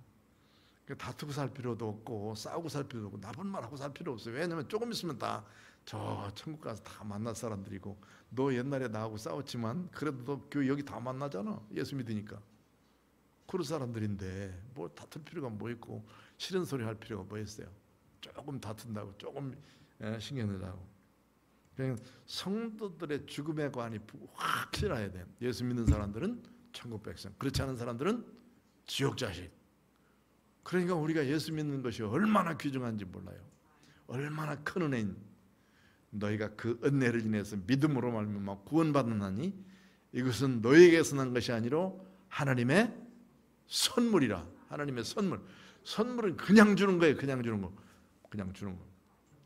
다투고 살 필요도 없고 싸우고 살 필요도 없고 나쁜 말 하고 살 필요 없어요. 왜냐하면 조금 있으면 다 저 천국 가서 다 만날 사람들이고 너 옛날에 나하고 싸웠지만 그래도 너 교회 여기 다 만나잖아. 예수 믿으니까. 그런 사람들인데 뭐 다툴 필요가 뭐 있고 싫은 소리 할 필요가 뭐 있어요. 조금 다툰다고 조금 신경 내자고. 그냥 성도들의 죽음의 관이 확실해야 돼. 예수 믿는 사람들은 천국 백성, 그렇지 않은 사람들은 지옥 자식. 그러니까 우리가 예수 믿는 것이 얼마나 귀중한지 몰라요. 얼마나 큰 은혜인. 너희가 그 은혜를 인해서 믿음으로 말미암아 구원받느나니 이것은 너희에게서 난 것이 아니라 하나님의 선물이라. 하나님의 선물. 선물은 그냥 주는 거예요. 그냥 주는 거. 그냥 주는 거.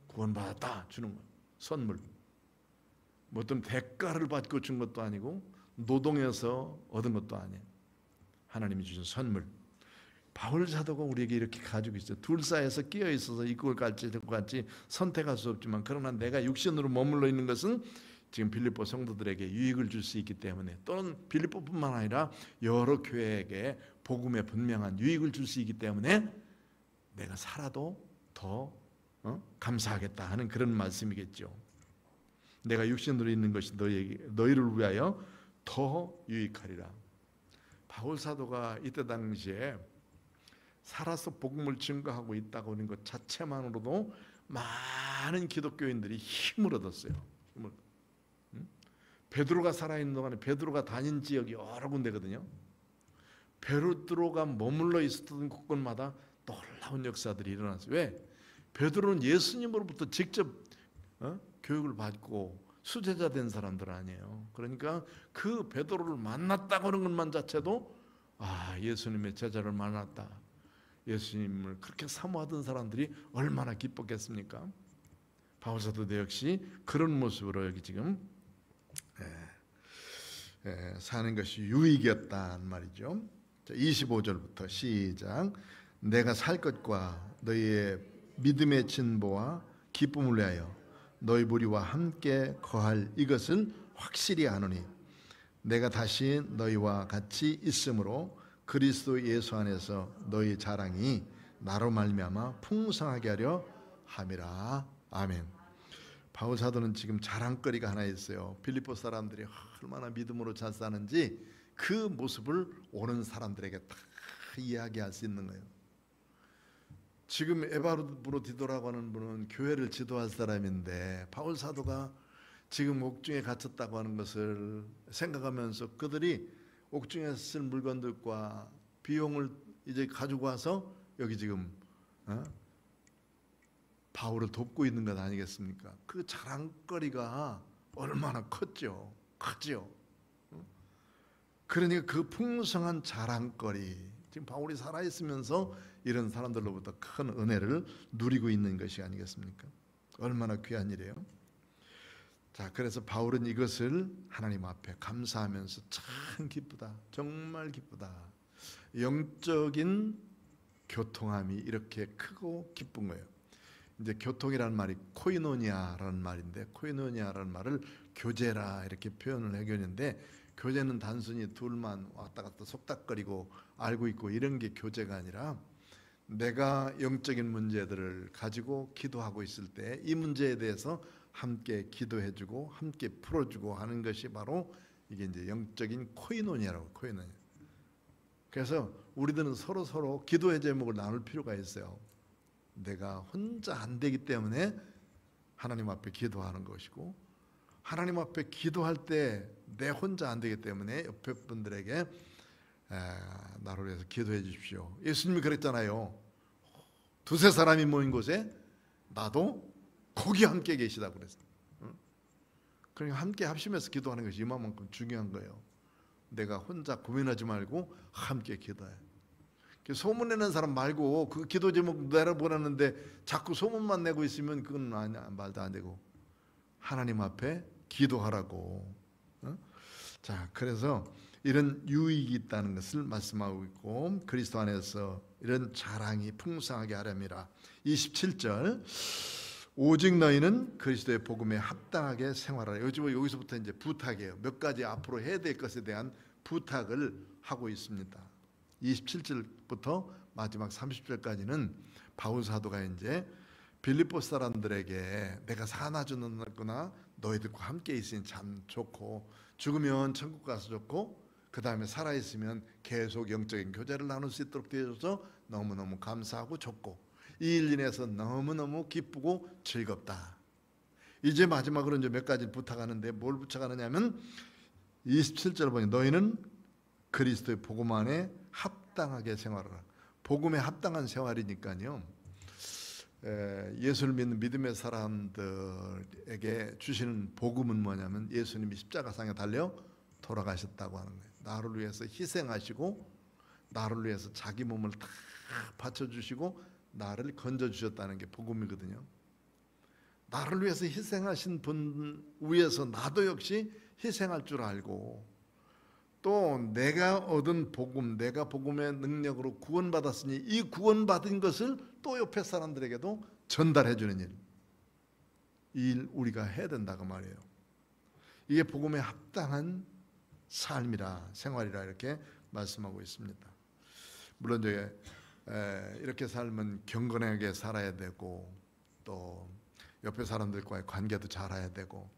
구원받았다 주는 거. 선물. 뭐 어떤 대가를 받고 준 것도 아니고 노동해서 얻은 것도 아니에요. 하나님이 주신 선물. 바울 사도가 우리에게 이렇게 가지고 있어요. 둘 사이에서 끼어 있어서 이걸 갈지 저걸 갈지 선택할 수 없지만, 그러나 내가 육신으로 머물러 있는 것은 지금 빌립보 성도들에게 유익을 줄 수 있기 때문에, 또는 빌립보뿐만 아니라 여러 교회에게 복음의 분명한 유익을 줄 수 있기 때문에 내가 살아도 더 감사하겠다 하는 그런 말씀이겠죠. 내가 육신으로 있는 것이 너희를 위하여 더 유익하리라. 바울 사도가 이때 당시에 살아서 복음을 증거하고 있다고 하는 것 자체만으로도 많은 기독교인들이 힘을 얻었어요. 베드로가 살아있는 동안에 베드로가 다닌 지역이 여러 군데거든요. 베드로가 머물러 있었던 곳곳마다 놀라운 역사들이 일어났어요. 왜? 베드로는 예수님으로부터 직접 교육을 받고 수제자 된 사람들 아니에요. 그러니까 그 베드로를 만났다고 하는 것만 자체도 예수님의 제자를 만났다, 예수님을 그렇게 사모하던 사람들이 얼마나 기뻤겠습니까? 바울 사도도 역시 그런 모습으로 여기 지금 사는 것이 유익이었단 말이죠. 25절부터 시작. 내가 살 것과 너희의 믿음의 진보와 기쁨을 위하여 너희 무리와 함께 거할 이것을 확실히 아노니, 내가 다시 너희와 같이 있으므로 그리스도 예수 안에서 너희 자랑이 나로 말미암아 풍성하게 하려 함이라. 아멘. 바울 사도는 지금 자랑거리가 하나 있어요. 빌립보 사람들이 얼마나 믿음으로 잘 사는지 그 모습을 오는 사람들에게 다 이야기할 수 있는 거예요. 지금 에바브로디도라고 하는 분은 교회를 지도할 사람인데, 바울 사도가 지금 옥중에 갇혔다고 하는 것을 생각하면서 그들이 옥중에 쓸 물건들과 비용을 이제 가지고 와서 여기 지금 바울을 돕고 있는 것 아니겠습니까? 그 자랑거리가 얼마나 컸죠. 크죠. 그러니까 그 풍성한 자랑거리, 지금 바울이 살아있으면서 이런 사람들로부터 큰 은혜를 누리고 있는 것이 아니겠습니까? 얼마나 귀한 일이에요. 자, 그래서 바울은 이것을 하나님 앞에 감사하면서 참 기쁘다, 정말 기쁘다. 영적인 교통함이 이렇게 크고 기쁜 거예요. 이제 교통이라는 말이 코이노니아라는 말인데, 코이노니아라는 말을 교제라 이렇게 표현을 해결했는데, 교제는 단순히 둘만 왔다 갔다 속닥거리고 알고 있고 이런 게 교제가 아니라, 내가 영적인 문제들을 가지고 기도하고 있을 때 이 문제에 대해서 함께 기도해주고 함께 풀어주고 하는 것이 바로 이게 이제 영적인 코이노니아라고. 코이노니아. 그래서 우리들은 서로 기도의 제목을 나눌 필요가 있어요. 내가 혼자 안 되기 때문에 하나님 앞에 기도하는 것이고, 하나님 앞에 기도할 때 내 혼자 안 되기 때문에 옆에 분들에게 나를 위해서 기도해 주십시오. 예수님이 그랬잖아요. 두세 사람이 모인 곳에 나도 거기 함께 계시다고 그랬어요. 그러니까 함께 합심해서 기도하는 것이 이만큼 중요한 거예요. 내가 혼자 고민하지 말고 함께 기도해. 소문내는 사람 말고 그 기도 제목 내려보냈는데 자꾸 소문만 내고 있으면 그건 말도 안 되고, 하나님 앞에 기도하라고. 자, 그래서 이런 유익이 있다는 것을 말씀하고 있고, 그리스도 안에서 이런 자랑이 풍성하게 하렵니다. 27절. 오직 너희는 그리스도의 복음에 합당하게 생활하라. 여기서부터 이제 부탁이에요. 몇 가지 앞으로 해야 될 것에 대한 부탁을 하고 있습니다. 27절부터 마지막 30절까지는 바울 사도가 이제 빌립보 사람들에게 내가 사나주는구나, 너희들과 함께 있으니 참 좋고, 죽으면 천국 가서 좋고, 그 다음에 살아있으면 계속 영적인 교제를 나눌 수 있도록 되어서 너무너무 감사하고 좋고, 이 일 인해서 너무너무 기쁘고 즐겁다. 이제 마지막으로 이제 몇 가지 부탁하는데, 뭘 부탁하느냐면 27절 보니 너희는 그리스도의 복음 안에 합당하게 생활하라. 복음에 합당한 생활이니까요. 예수를 믿는 믿음의 사람들에게 주시는 복음은 뭐냐면 예수님이 십자가상에 달려 돌아가셨다고 하는 거예요. 나를 위해서 희생하시고 나를 위해서 자기 몸을 다 바쳐주시고 나를 건져주셨다는 게 복음이거든요. 나를 위해서 희생하신 분 위해서 나도 역시 희생할 줄 알고, 또 내가 얻은 복음, 내가 복음의 능력으로 구원받았으니 이 구원받은 것을 또 옆에 사람들에게도 전달해 주는 일, 이 일 우리가 해야 된다고 말이에요. 이게 복음에 합당한 삶이라, 생활이라 이렇게 말씀하고 있습니다. 물론 이렇게 살면 경건하게 살아야 되고, 또 옆에 사람들과의 관계도 잘해야 되고,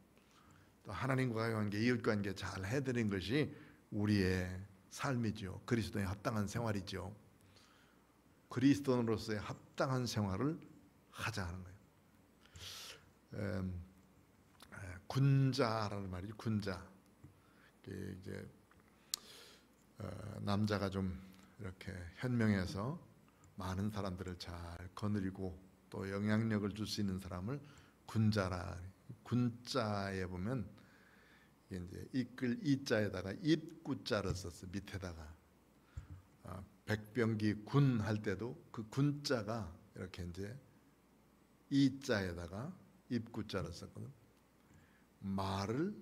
또 하나님과의 관계, 이웃관계 잘 해드리는 것이 우리의 삶이죠. 그리스도에 합당한 생활이죠. 그리스도인으로서의 합당한 생활을 하자 하는 거예요. 군자라는 말이죠. 군자. 이제 남자가 좀 이렇게 현명해서 많은 사람들을 잘 거느리고 또 영향력을 줄 수 있는 사람을 군자라. 군자에 보면 이제 이끌 이자에다가 입구자를 썼어. 밑에다가 백병기 군 할 때도 그 군자가 이렇게 이제 이자에다가 입구자를 썼거든. 말을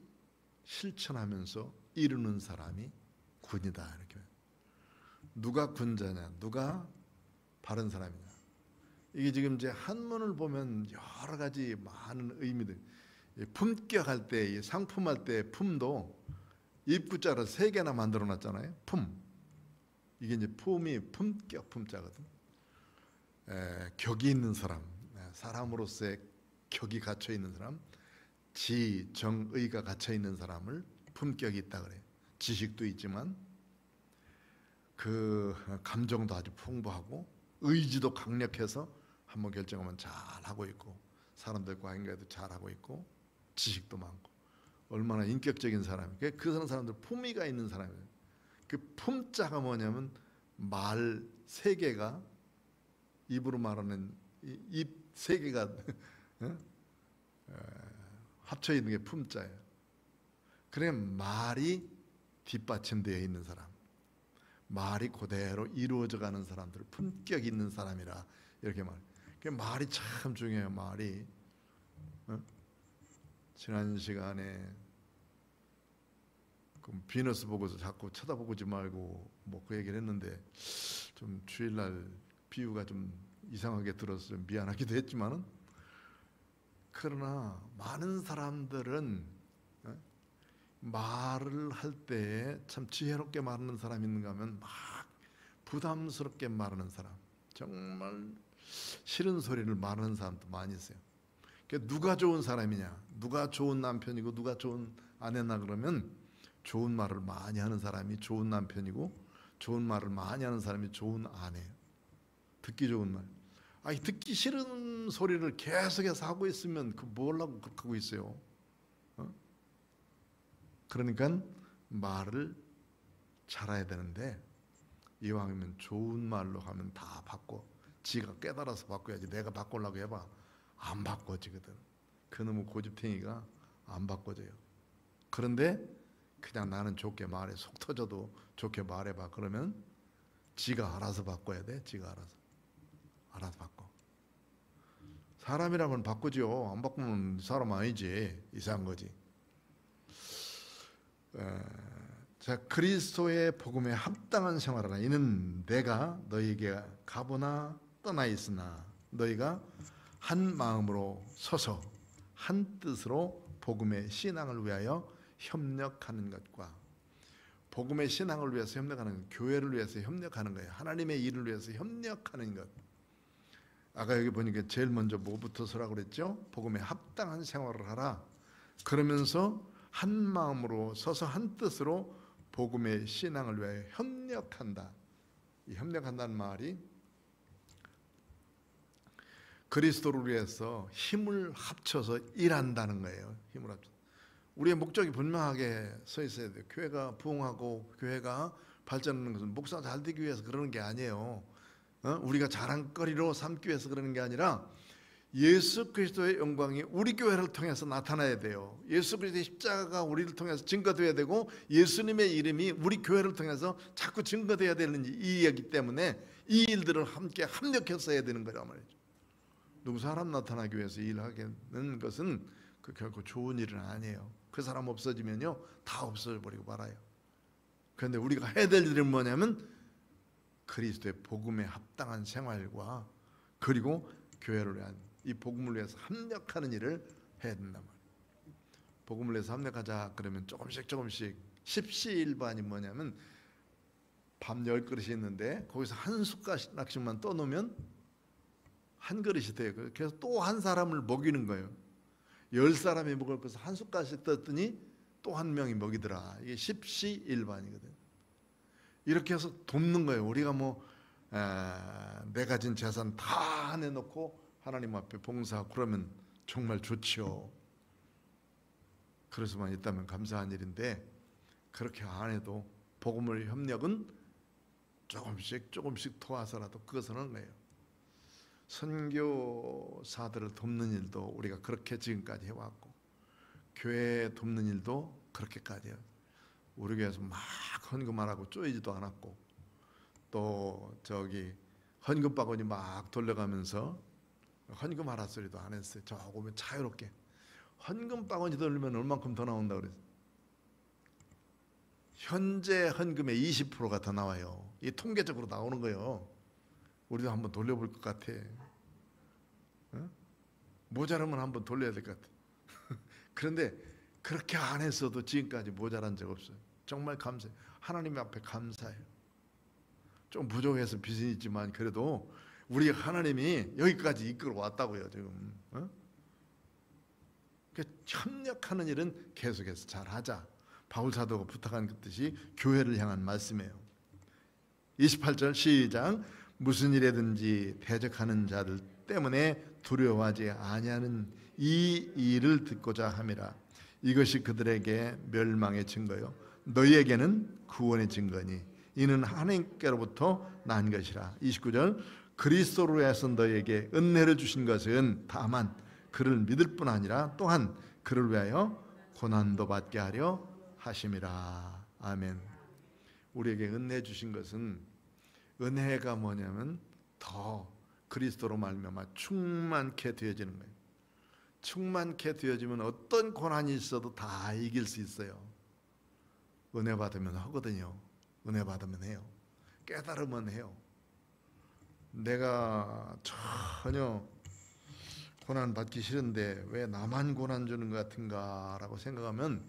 실천하면서 이루는 사람이 군이다 이렇게. 누가 군자냐, 누가 바른 사람이냐. 이게 지금 이제 한문을 보면 여러 가지 많은 의미들. 품격할 때, 상품할 때 품도 입구자를 3개나 만들어 놨잖아요. 품. 이게 이제 품이 품격 품자거든. 격이 있는 사람, 사람으로서의 격이 갇혀 있는 사람, 지, 정, 의가 갇혀 있는 사람을 품격이 있다 그래요. 지식도 있지만 그 감정도 아주 풍부하고 의지도 강력해서 한번 결정하면 잘 하고 있고, 사람들과 관계도 잘 하고 있고, 지식도 많고, 얼마나 인격적인 사람이에요. 그 사람들 품위가 있는 사람이에요. 그 품자가 뭐냐면 말 3개가, 입으로 말하는 입 3개가 합쳐 있는 게 품자예요. 그래 말이 뒷받침되어 있는 사람, 말이 그대로 이루어져 가는 사람들, 품격 있는 사람이라 이렇게 말. 그 말이 참 중요해요. 말이. 지난 시간에 그 비너스 보고서 자꾸 쳐다보지 말고 뭐 그 얘기를 했는데, 좀 주일날 비유가 좀 이상하게 들어서 좀 미안하기도 했지만은, 그러나 많은 사람들은 말을 할 때 참 지혜롭게 말하는 사람이 있는가 하면 막 부담스럽게 말하는 사람, 정말 싫은 소리를 말하는 사람도 많이 있어요. 누가 좋은 사람이냐, 누가 좋은 남편이고 누가 좋은 아내나 그러면 좋은 말을 많이 하는 사람이 좋은 남편이고 좋은 말을 많이 하는 사람이 좋은 아내예요. 듣기 좋은 말. 아니 듣기 싫은 소리를 계속해서 하고 있으면 그 뭐라고 그렇게 하고 있어요. 그러니까 말을 잘해야 되는데, 이왕이면 좋은 말로 하면 다 바꿔. 지가 깨달아서 바꿔야지. 내가 바꾸려고 해봐 안 바꿔지거든. 그놈의 고집탱이가 안 바꿔져요. 그런데 그냥 나는 좋게 말해, 속 터져도 좋게 말해봐. 그러면 지가 알아서 바꿔야 돼. 지가 알아서 바꿔. 사람이라면 바꾸죠. 안 바꾸면 사람 아니지. 이상한 거지. 자, 그리스도의 복음에 합당한 생활하라. 이는 내가 너희에게 가보나 떠나 있으나 너희가 한 마음으로 서서 한 뜻으로 복음의 신앙을 위하여 협력하는 것과, 복음의 신앙을 위해서 협력하는, 교회를 위해서 협력하는 거예요. 하나님의 일을 위해서 협력하는 것. 아까 여기 보니까 제일 먼저 뭐부터 서라고 그랬죠? 복음에 합당한 생활을 하라. 그러면서 한 마음으로 서서 한 뜻으로 복음의 신앙을 위하여 협력한다. 이 협력한다는 말이 그리스도를 위해서 힘을 합쳐서 일한다는 거예요. 힘을 합쳐. 우리의 목적이 분명하게 서 있어야 돼요. 교회가 부흥하고 교회가 발전하는 것은 목사가 잘 되기 위해서 그러는 게 아니에요. 우리가 자랑거리로 삼기 위해서 그러는 게 아니라 예수 그리스도의 영광이 우리 교회를 통해서 나타나야 돼요. 예수 그리스도의 십자가가 우리를 통해서 증거되어야 되고 예수님의 이름이 우리 교회를 통해서 자꾸 증거되어야 되는 이야기 때문에 이 일들을 함께 합력해서 해야 되는 거란 말이죠. 누구 사람 나타나기 위해서 일하는 것은 그 결코 좋은 일은 아니에요. 그 사람 없어지면요 다 없어져버리고 말아요. 그런데 우리가 해야 될 일은 뭐냐면 그리스도의 복음에 합당한 생활과 그리고 교회를 위한 이 복음을 위해서 합력하는 일을 해야 된단 말이에요. 복음을 위해서 합력하자 그러면 조금씩 십시일반이 뭐냐면 밥 10그릇이 있는데 거기서 한 숟가락씩만 떠놓으면 한 그릇이 돼요. 그래서 또 한 사람을 먹이는 거예요. 10사람이 먹을 것을 한 숟가락씩 떴더니 또 한 명이 먹이더라. 이게 십시일반이거든요. 이렇게 해서 돕는 거예요. 우리가 내 가진 재산 다 내놓고 하나님 앞에 봉사하고 그러면 정말 좋지요. 그래서만 있다면 감사한 일인데 그렇게 안 해도 복음의 협력은 조금씩 도와서라도 그것을 하는 거예요. 선교사들을 돕는 일도 우리가 그렇게 지금까지 해왔고 교회 돕는 일도 그렇게까지 해요. 우리 교회에서 막 헌금하라고 쪼이지도 않았고 또 헌금 바구니 막 돌려가면서 헌금하라 소리도 안 했어요. 조금은 자유롭게 헌금 바구니 돌리면 얼만큼 더 나온다 그랬어요. 현재 헌금의 20%가 더 나와요. 이 통계적으로 나오는 거예요. 우리도 한번 돌려볼 것 같아. 모자라면 한번 돌려야 될 것 같아. 그런데 그렇게 안 했어도 지금까지 모자란 적 없어요. 정말 감사해요. 하나님 앞에 감사해요. 좀 부족해서 빚은 있지만 그래도 우리 하나님이 여기까지 이끌어 왔다고요. 지금 협력하는 일은 계속해서 잘하자. 바울사도가 부탁한 듯이 교회를 향한 말씀이에요. 28절 시작. 무슨 일에든지 대적하는 자들 때문에 두려워하지 아니하는 이 일을 듣고자 함이라. 이것이 그들에게 멸망의 증거요 너희에게는 구원의 증거니 이는 하나님께로부터 난 것이라. 29절 그리스도로 해서 너희에게 은혜를 주신 것은 다만 그를 믿을 뿐 아니라 또한 그를 위하여 고난도 받게 하려 하심이라. 아멘. 우리에게 은혜 주신 것은 은혜가 뭐냐면 더 그리스도로 말미암아 충만케 되어지는 거예요. 충만케 되어지면 어떤 고난이 있어도 다 이길 수 있어요. 은혜 받으면 하거든요. 은혜 받으면 해요. 깨달으면 해요. 내가 전혀 고난 받기 싫은데 왜 나만 고난 주는 것 같은가 라고 생각하면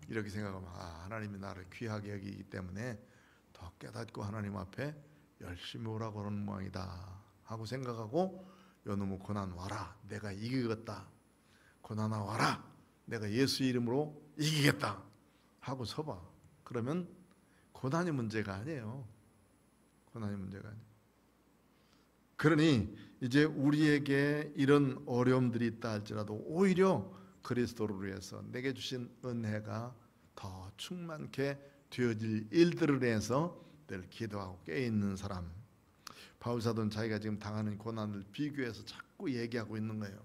이렇게 생각하면 하나님이 나를 귀하게 여기기 때문에 더 깨닫고 하나님 앞에 열심히 오라고 하는 모양이다 하고 생각하고 요놈의 고난 와라 내가 이기겠다. 고난아 와라 내가 예수 이름으로 이기겠다 하고 서봐. 그러면 고난이 문제가 아니에요. 고난이 문제가 아니에요. 그러니 이제 우리에게 이런 어려움들이 있다 할지라도 오히려 그리스도를 위해서 내게 주신 은혜가 더 충만케 되어질 일들을 해서 늘 기도하고 깨어있는 사람. 바울사도는 자기가 지금 당하는 고난을 비교해서 자꾸 얘기하고 있는 거예요.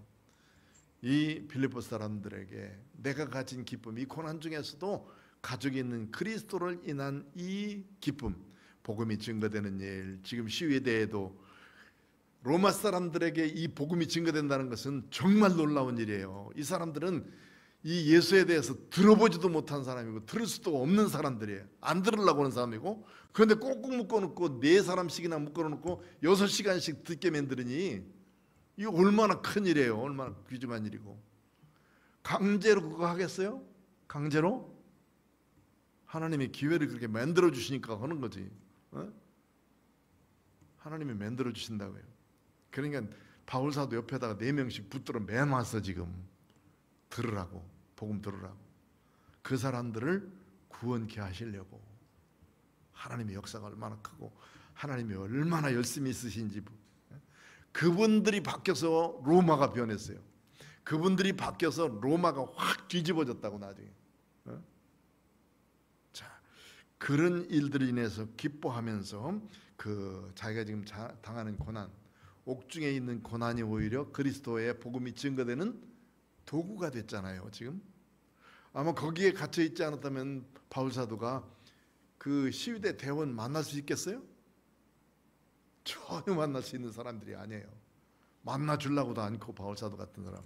이 빌립보 사람들에게 내가 가진 기쁨, 이 고난 중에서도 가지고 있는 그리스도를 인한 이 기쁨, 복음이 증거되는 일, 지금 시위대에도 로마 사람들에게 이 복음이 증거된다는 것은 정말 놀라운 일이에요. 이 사람들은 이 예수에 대해서 들어보지도 못한 사람이고 들을 수도 없는 사람들이에요. 안 들으려고 하는 사람이고 그런데 꼭꼭 묶어놓고 4사람씩이나 묶어놓고 6시간씩 듣게 만들으니 이거 얼마나 큰 일이에요. 얼마나 귀중한 일이고 강제로 그거 하겠어요? 강제로? 하나님이 기회를 그렇게 만들어 주시니까 하는 거지. 하나님이 만들어 주신다고요. 그러니까 바울사도 옆에다가 4명씩 붙들어 매놨어. 지금 들으라고, 복음 들으라고. 그 사람들을 구원케 하시려고. 하나님의 역사가 얼마나 크고 하나님이 얼마나 열심히 있으신지. 그분들이 바뀌어서 로마가 변했어요. 그분들이 바뀌어서 로마가 확 뒤집어졌다고 나중에. 자, 그런 일들로 인해서 기뻐하면서 그 자기가 지금 당하는 고난, 옥중에 있는 고난이 오히려 그리스도의 복음이 증거되는 도구가 됐잖아요. 지금 아마 거기에 갇혀 있지 않았다면 바울 사도가 그 시위대 대원 만날 수 있겠어요? 전혀 만날 수 있는 사람들이 아니에요. 만나 주려고도 않고 바울 사도 같은 사람은.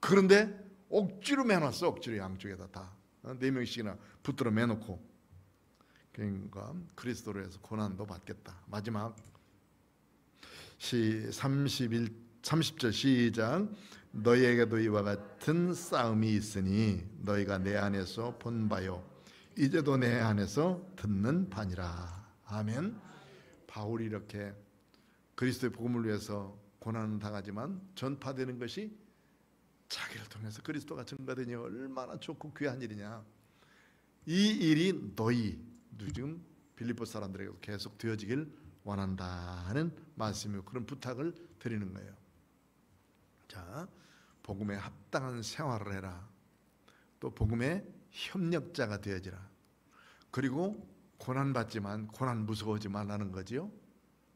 그런데 억지로 매놨어. 억지로 양쪽에다 다 4명씩이나 붙들어 매놓고, 그러니까 그리스도로 해서 고난도 받겠다. 마지막 30절 시작. 너희에게도 이와 같은 싸움이 있으니 너희가 내 안에서 본 바요 이제도 내 안에서 듣는 바니라. 아멘. 바울이 이렇게 그리스도의 복음을 위해서 고난을 당하지만 전파되는 것이 자기를 통해서 그리스도가 증거되니 얼마나 좋고 귀한 일이냐. 이 일이 너희 지금 빌립보 사람들에게 계속 되어지길 원한다는 말씀이고 그런 부탁을 드리는 거예요. 자, 복음에 합당한 생활을 해라. 또 복음의 협력자가 되어지라. 그리고 고난 받지만 고난 무서워하지 말라는 거지요.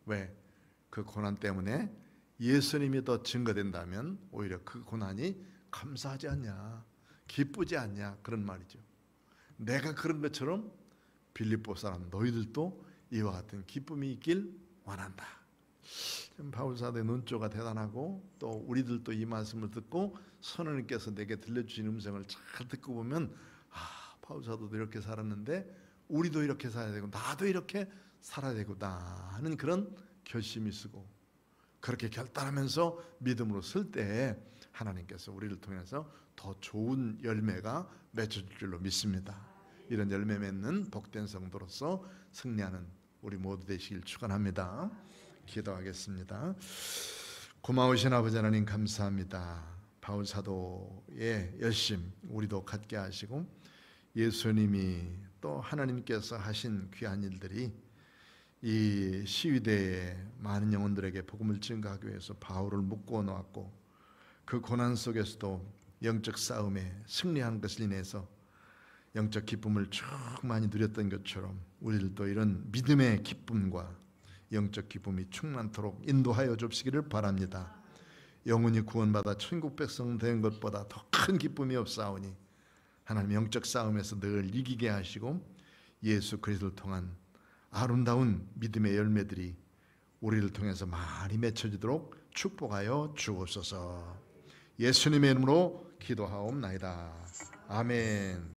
왜? 그 고난 때문에 예수님이 더 증거된다면 오히려 그 고난이 감사하지 않냐, 기쁘지 않냐, 그런 말이죠. 내가 그런 것처럼 빌립보 사람 너희들도 이와 같은 기쁨이 있길 원한다. 바울 사도의 논조가 대단하고, 또 우리들도 이 말씀을 듣고 선생님께서 내게 들려주신 음성을 잘 듣고 보면 바울 사도도 이렇게 살았는데 우리도 이렇게 살아야 되고 나도 이렇게 살아야 되구나 하는 그런 결심이 쓰고, 그렇게 결단하면서 믿음으로 설 때에 하나님께서 우리를 통해서 더 좋은 열매가 맺혀질 줄로 믿습니다. 이런 열매 맺는 복된 성도로서 승리하는 우리 모두 되시길 축원합니다. 기도하겠습니다. 고마우신 아버지 하나님 감사합니다. 바울 사도의 열심 우리도 갖게 하시고, 예수님이 또 하나님께서 하신 귀한 일들이 이 시위대의 많은 영혼들에게 복음을 증거하기 위해서 바울을 묶어 놓았고, 그 고난 속에서도 영적 싸움에 승리한 것을 인해서 영적 기쁨을 쭉 많이 누렸던 것처럼 우리들도 이런 믿음의 기쁨과 영적 기쁨이 충만토록 인도하여 줍시기를 바랍니다. 영혼이 구원받아 천국 백성 된 것보다 더 큰 기쁨이 없사오니 하나님 영적 싸움에서 늘 이기게 하시고 예수 그리스도를 통한 아름다운 믿음의 열매들이 우리를 통해서 많이 맺혀지도록 축복하여 주옵소서. 예수님의 이름으로 기도하옵나이다. 아멘.